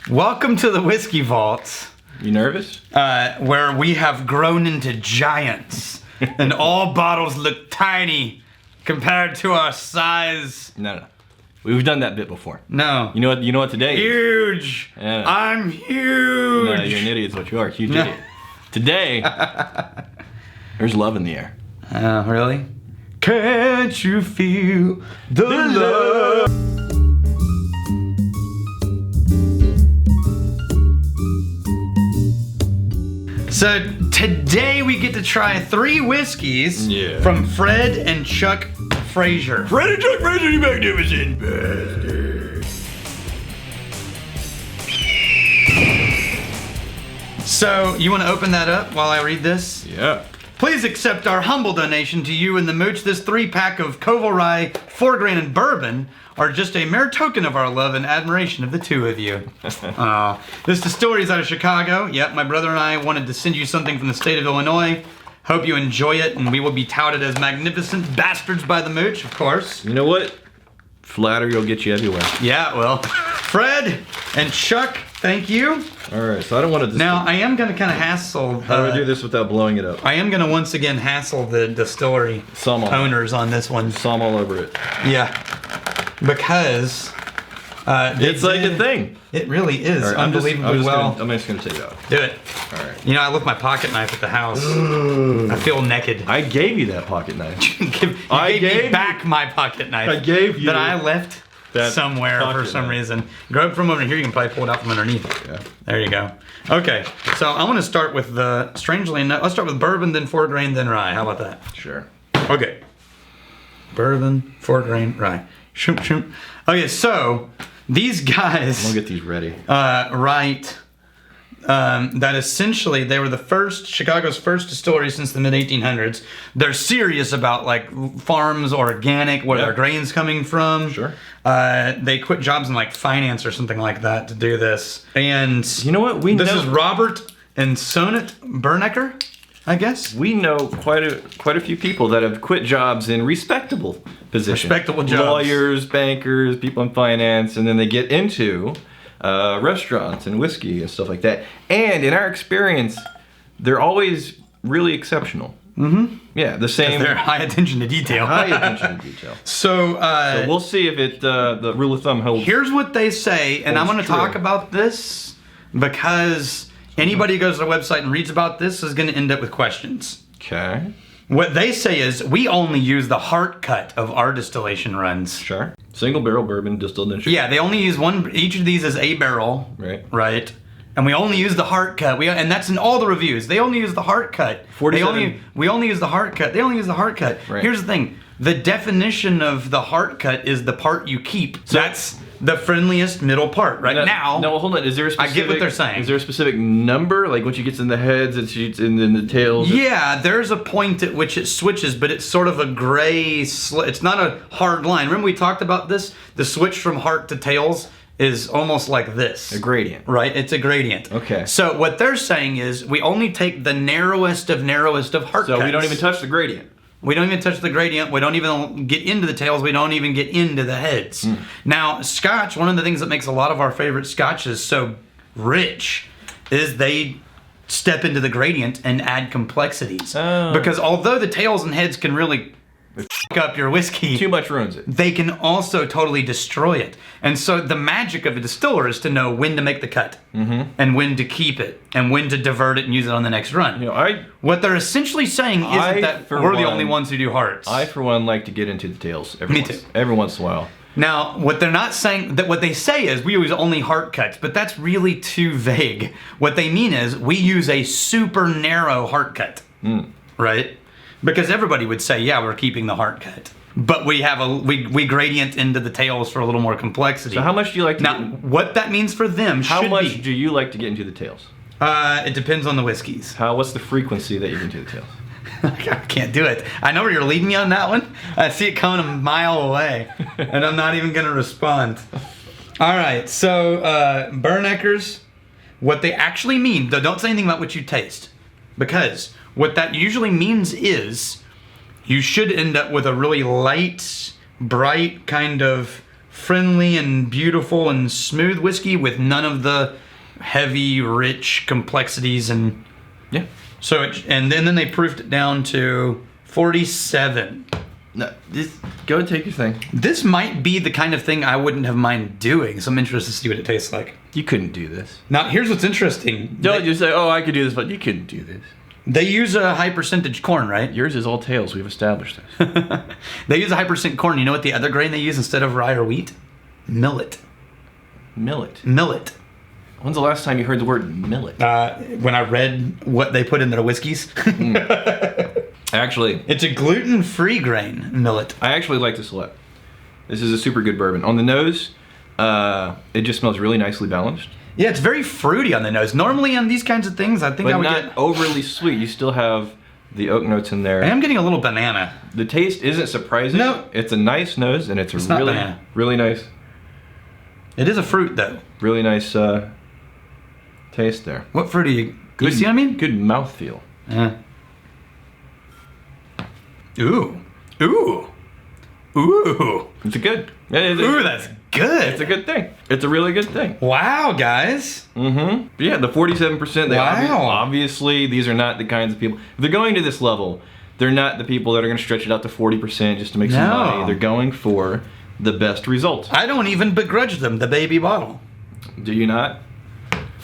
Welcome to the Whiskey Vaults. You nervous? Where we have grown into giants. And all bottles look tiny compared to our size. No. We've done that bit before. No. You know what today is? Huge. Yeah. I'm huge. No, you're an idiot is what you are. Huge idiot. Today, there's love in the air. Really? Can't you feel the love? So today we get to try 3 whiskeys from Fred and Chuck Fraser. Fred and Chuck Fraser, you magnificent bastard. So you want to open that up while I read this? Yeah. Please accept our humble donation to you and the mooch. This 3-pack of Koval Rye, 4 grain and bourbon are just a mere token of our love and admiration of the two of you. This distillery is out of Chicago. Yep, my brother and I wanted to send you something from the state of Illinois. Hope you enjoy it, and we will be touted as magnificent bastards by the mooch, of course. You know what? Flattery will get you everywhere. Yeah, well, Fred and Chuck, thank you. All right, so I don't want to. Now, I am going to kind of hassle. How do we do this without blowing it up? I am going to once again hassle the distillery owners on this one. Som all over it. Yeah, because it's like a thing. It really is unbelievably well. I'm just gonna take it out. Do it. All right. You know, I left my pocket knife at the house. I feel naked. I gave you that pocket knife. You gave me back my pocket knife. I gave you that I left somewhere for some reason. Grab it from over here. You can probably pull it out from underneath. Yeah. There you go. Okay, so I want to start with the strangely enough. Let's start with bourbon, then 4 grain, then rye. How about that? Sure. Okay. Bourbon, 4 grain, rye. Shoot, shoot. Okay, so these guys. I'm gonna get these ready. Write that essentially they were Chicago's first distillery since the mid 1800s. They're serious about like farms, organic, where their grain's coming from. Sure. They quit jobs in like finance or something like that to do this. And you know what? This is Robert and Sonnet Bernecker, I guess. We know quite a few people that have quit jobs in respectable positions. Respectable jobs. Lawyers, bankers, people in finance, and then they get into restaurants and whiskey and stuff like that. And in our experience, they're always really exceptional. Mm-hmm. Yeah, the same. They're high attention to detail. High attention to detail. So we'll see if the rule of thumb holds. Here's what they say, and I'm going to talk about this because anybody who goes to the website and reads about this is going to end up with questions. Okay. What they say is we only use the heart cut of our distillation runs. Sure. Single barrel bourbon distilled in Chicago. Yeah, they only use one. Each of these is a barrel. Right. Right. And we only use the heart cut. And that's in all the reviews. They only use the heart cut. 47. We only use the heart cut. They only use the heart cut. Right. Here's the thing. The definition of the heart cut is the part you keep. So that's the friendliest middle part. Now. No, hold on. Is there a specific? I get what they're saying. Is there a specific number? Like once you get in the heads, it's in the tails. Yeah, there's a point at which it switches, but it's sort of a gray. It's not a hard line. Remember we talked about this? The switch from heart to tails is almost like this. A gradient. Right? It's a gradient. Okay. So what they're saying is we only take the narrowest of heart cuts. So we don't even touch the gradient. We don't even touch the gradient. We don't even get into the tails. We don't even get into the heads. Now, Scotch, one of the things that makes a lot of our favorite Scotches so rich is they step into the gradient and add complexities. Oh. Because although the tails and heads can really f up your whiskey, too much ruins it. They can also totally destroy it. And so the magic of a distiller is to know when to make the cut and when to keep it and when to divert it and use it on the next run. You know, what they're essentially saying isn't that we're the only ones who do hearts. I, for one, like to get into the tails Me too. Every once in a while. Now, what they're not saying, that what they say is we use only heart cuts, but that's really too vague. What they mean is we use a super narrow heart cut, right? Because everybody would say, yeah, we're keeping the heart cut. But we have we gradient into the tails for a little more complexity. So how much do you like to now, what that means for them how should much be, do you like to get into the tails? It depends on the whiskeys. What's the frequency that you get into the tails? I can't do it. I know where you're leading me on that one. I see it coming a mile away, and I'm not even going to respond. All right, so Berneckers, what they actually mean, though, don't say anything about what you taste, because what that usually means is you should end up with a really light, bright kind of friendly and beautiful and smooth whiskey with none of the heavy, rich complexities and Yeah. so and then they proofed it down to 47. No, just go and take your thing. This might be the kind of thing I wouldn't have mind doing, so I'm interested to see what it tastes like. You couldn't do this. Now, here's what's interesting. Don't just say, "Oh, I could do this," but you couldn't do this. They use a high percentage corn, right? Yours is all tails. We've established this. They use a high percent corn. You know what the other grain they use instead of rye or wheat? Millet. Millet. Millet. When's the last time you heard the word millet? When I read what they put in their whiskeys. Actually, It's a gluten-free grain, millet. I actually like this a lot. This is a super good bourbon. On the nose, it just smells really nicely balanced. Yeah, it's very fruity on the nose. Normally on these kinds of things, I think I But would not get... overly sweet. You still have the oak notes in there. I am getting a little banana. The taste isn't surprising. No. It's a nice nose, and it's not really, banana. really nice, It is a fruit, though. really nice taste there. What fruit are you... You see what I mean? Good mouthfeel. Yeah. Ooh. Ooh. Ooh. It's a good. Ooh, that's good. It's a good thing. It's a really good thing. Wow, guys. Mm-hmm. Yeah, the 47%. They Wow. obviously, these are not the kinds of people. If they're going to this level, they're not the people that are going to stretch it out to 40% just to make some No. money. They're going for the best result. I don't even begrudge them the baby bottle. Do you not?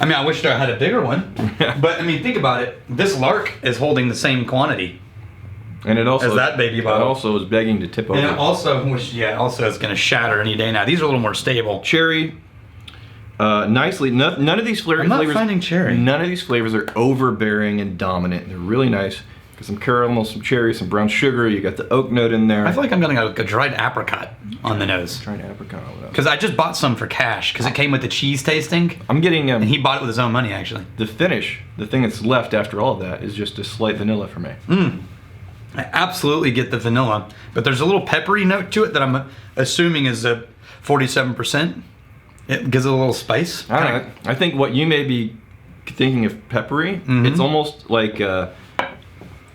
I mean, I wish I had a bigger one. But, I mean, think about it. This lark is holding the same quantity. And it also As that baby bottle. It also is begging to tip over. And it also, which, yeah, also is going to shatter any day now. These are a little more stable. Cherry, nicely. None of these flavors. I'm not finding cherry. None of these flavors are overbearing and dominant. They're really nice. Got some caramel, some cherry, some brown sugar. You got the oak note in there. I feel like I'm getting a dried apricot on the nose. Trying apricot. Because I just bought some for cash, because it came with the cheese tasting. I'm getting And he bought it with his own money, actually. the finish. The thing that's left after all of that is just a slight vanilla for me. I absolutely get the vanilla, but there's a little peppery note to it that I'm assuming is a 47%. It gives it a little spice. I don't know. I think what you may be thinking of peppery, it's almost like a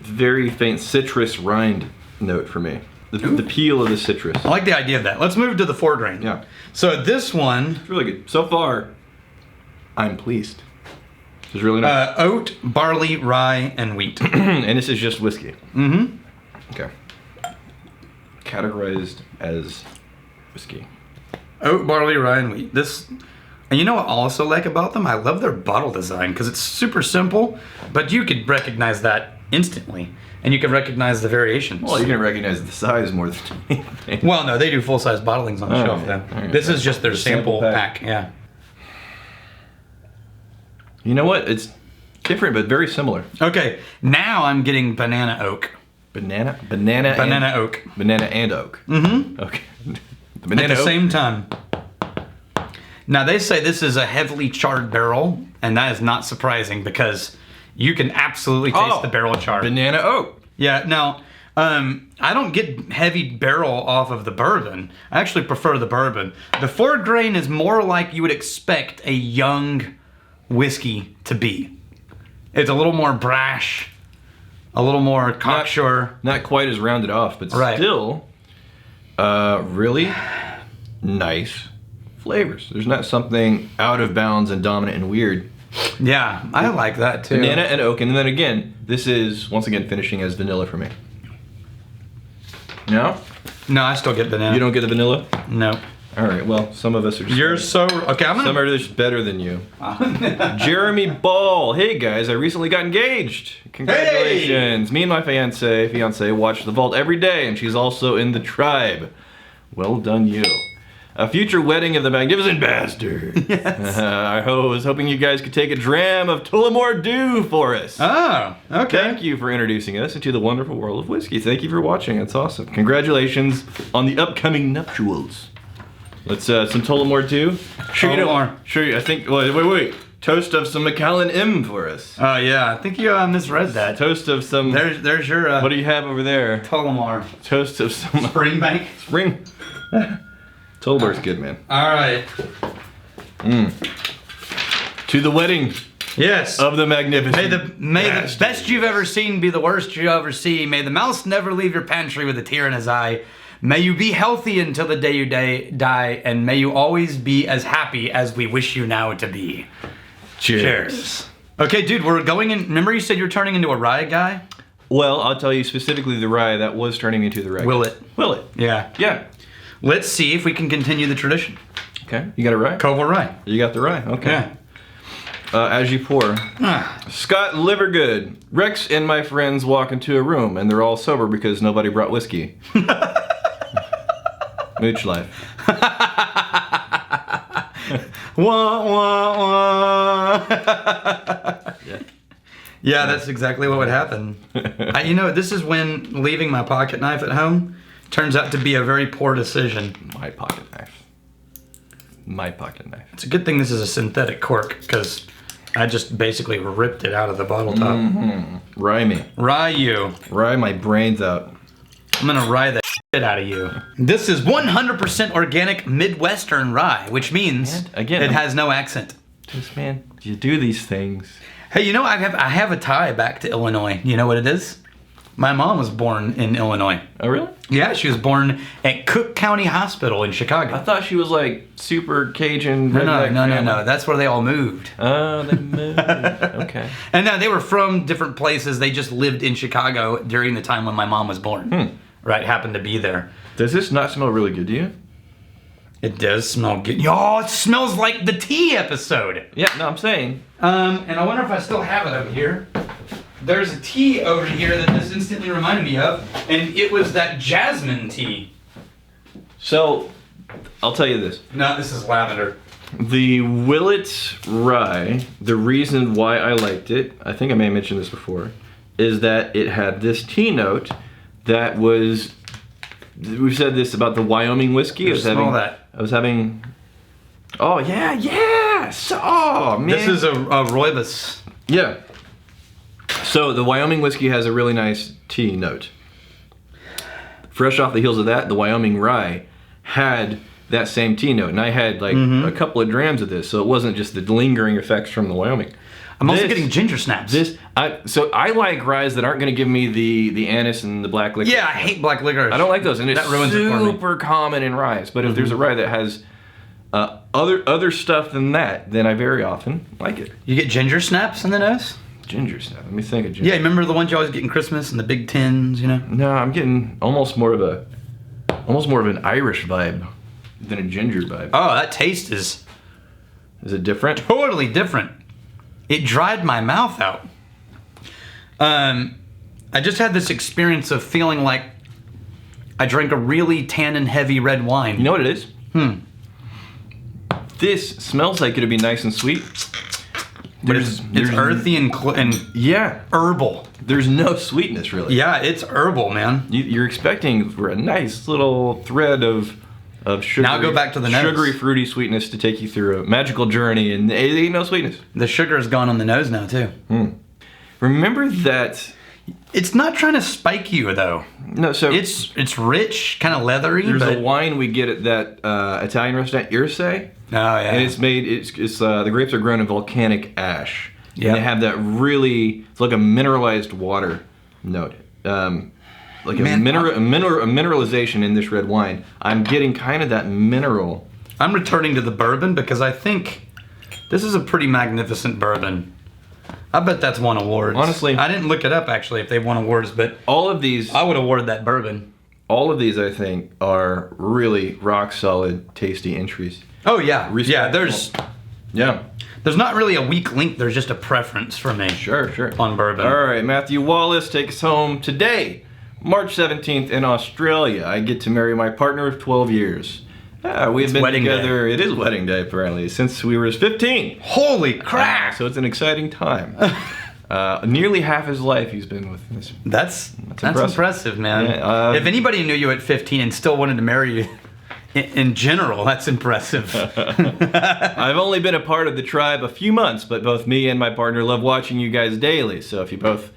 very faint citrus rind note for me. The peel of the citrus. I like the idea of that. Let's move to the 4 grain. Yeah. So this one, It's really good. So far, I'm pleased. This is really nice. oat, barley, rye, and wheat. And this is just whiskey. Mm-hmm. Okay. Categorized as whiskey. Oat, barley, rye, and wheat. This, and you know what I also like about them? I love their bottle design because it's super simple, but you could recognize that instantly, and you can recognize the variations. Well, you're gonna recognize the size more than anything. Well, no, they do full-size bottlings on the Oh, shelf. yeah. Yeah. Alright. This is just their Just sample sample pack. pack. Yeah. You know what? It's different, but very similar. Okay, now I'm getting banana oak. Banana Banana oak. banana and oak. Mm-hmm. Okay. At the same time. Now they say this is a heavily charred barrel, and that is not surprising because you can absolutely taste the barrel char. Banana oak. Yeah. Now, I don't get heavy barrel off of the bourbon. I actually prefer the bourbon. The 4 grain is more like you would expect a young whiskey to be. It's a little more brash, a little more cocksure. Not quite as rounded off, but Right. still really nice flavors. There's not something out of bounds and dominant and weird. Yeah, I like that too. Banana and oak, and then again, this is once again finishing as vanilla for me. No? No, I still get banana. You don't get the vanilla? No. All right, well, some of us are just You're so okay. I'm some gonna. are just better than you. Jeremy Ball. Hey guys, I recently got engaged. Congratulations. Me and my fiance watch The Vault every day, and she's also in the tribe. Well done, you. A future wedding of the magnificent bastard. Yes. I was hoping you guys could take a dram of Tullamore Dew for us. Oh, okay. Thank you for introducing us into the wonderful world of whiskey. Thank you for watching. That's awesome. Congratulations on the upcoming nuptials. Let's some Tullamore Dew. Sure you Tullamore. don't. Sure, I think. Wait. Toast of some Macallan M for us. Oh yeah, I think you misread that. Toast of some. There's your What do you have over there? Tullamore. Toast of some Springbank. spring. Tullamore's good, man. All right. To the wedding Yes. of the magnificent. May the bastard. best you've ever seen be the worst you ever see. May the mouse never leave your pantry with a tear in his eye. May you be healthy until the day you die, and may you always be as happy as we wish you now to be. Cheers. Okay, dude, we're going in. Remember you said you're turning into a rye guy? Well, I'll tell you specifically the rye that was turning into the rye. Will it? Will it? Yeah. Yeah. Let's see if we can continue the tradition. Okay. You got a rye? Koval Rye. You got the rye. Okay. Yeah. As you pour. Scott Livergood. Rex and my friends walk into a room and they're all sober because nobody brought whiskey. Mooch life. Wah, wah, wah. Yeah, that's exactly what would happen. This is when leaving my pocket knife at home turns out to be a very poor decision. My pocket knife. My pocket knife. It's a good thing this is a synthetic cork, because I just basically ripped it out of the bottle top. Mm-hmm. Rye me. Rye you. Rye my brains out. I'm gonna rye the shit out of you. This is 100% organic Midwestern Rye, which means it has no accent. Just, man, you do these things. Hey, I have a tie back to Illinois. You know what it is? My mom was born in Illinois. Oh, really? Yeah, she was born at Cook County Hospital in Chicago. I thought she was like super Cajun. No. That's where they all moved. Oh, they moved. Okay. And no, they were from different places. They just lived in Chicago during the time when my mom was born. Right, happened to be there. Does this not smell really good to you? It does smell good. Oh, it smells like the tea episode. Yeah, no, I'm saying. And I wonder if I still have it over here. There's a tea over here that this instantly reminded me of, and it was that jasmine tea. So, I'll tell you this. No, this is lavender. The Willett Rye, the reason why I liked it, I think I may have mentioned this before, is that it had this tea note that was, we've said this about the Wyoming whiskey. I was having, oh yeah, so, oh man. This is a rooibos. Yeah. So the Wyoming whiskey has a really nice tea note. Fresh off the heels of that, the Wyoming Rye had that same tea note. And I had like a couple of drams of this, so it wasn't just the lingering effects from the Wyoming. I'm also getting ginger snaps. So I like ryes that aren't going to give me the anise and the black liquor. Yeah, I hate black licorice. I don't like those, and it's that ruins it for me. Super common in ryes. But if there's a rye that has other stuff than that, then I very often like it. You get ginger snaps in the nose? Ginger snap. Let me think of ginger. Yeah, remember the ones you always get in Christmas and the big tins, No, I'm getting almost more of an Irish vibe than a ginger vibe. Oh, that taste is it different? Totally different. It dried my mouth out. I just had this experience of feeling like I drank a really tannin-heavy red wine. You know what it is? This smells like it'd be nice and sweet. It's earthy and yeah, herbal. There's no sweetness really. Yeah, it's herbal, man. You're expecting for a nice little thread of sugar. Now go back to the nose. Sugary, fruity sweetness to take you through a magical journey, and it ain't no sweetness. The sugar is gone on the nose now too. Remember that. It's not trying to spike you though. No, so it's rich, kind of leathery. There's a wine we get at that Italian restaurant, Irse. Oh yeah. And it's made. It's the grapes are grown in volcanic ash. Yeah. And they have that really. It's like a mineralized water note. Like a mineralization in this red wine. I'm getting kind of that mineral. I'm returning to the bourbon because I think this is a pretty magnificent bourbon. I bet that's won awards. Honestly, I didn't look it up actually if they won awards, but all of these, I would award that bourbon. All of these, I think, are really rock solid, tasty entries. Oh yeah, respectful. There's not really a weak link. There's just a preference for me. Sure. On bourbon. All right, Matthew Wallace, take us home today, March 17th in Australia. I get to marry my partner of 12 years. We've been together. It is wedding day, apparently, since we were 15. Holy crap! So it's an exciting time. Nearly half his life he's been with this. That's impressive, man. Yeah, if anybody knew you at 15 and still wanted to marry you, in general, that's impressive. I've only been a part of the tribe a few months, but both me and my partner love watching you guys daily. So if you both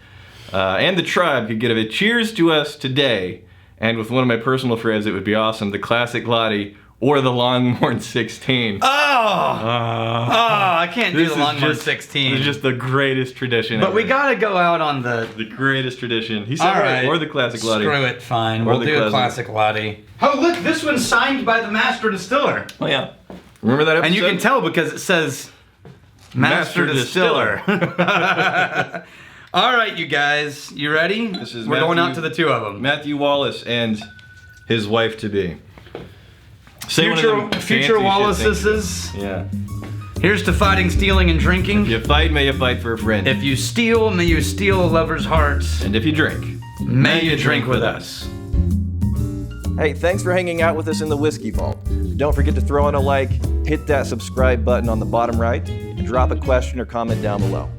and the tribe could give a cheers to us today, and with one of my personal friends, it would be awesome. The classic Lottie. or the Longmorn 16. I can't do the Longmorn 16. This is just the greatest tradition But ever. we gotta go out on the greatest tradition. He said, All right. or the classic latte. Screw it, fine. Or We'll the do a classic latte. Oh, look, this one's signed by the master distiller. Oh yeah. Remember that episode? And you can tell because it says Master Distiller. All right, you guys, you ready? This is We're going out to the two of them. Matthew Wallace and his wife to be. Say one of them Future fancy shit Wallaces. things. Yeah. Here's to fighting, stealing, and drinking. If you fight, may you fight for a friend. If you steal, may you steal a lover's hearts. And if you drink, May you drink with us. Hey, thanks for hanging out with us in the Whiskey Vault. Don't forget to throw in a like, hit that subscribe button on the bottom right, and drop a question or comment down below.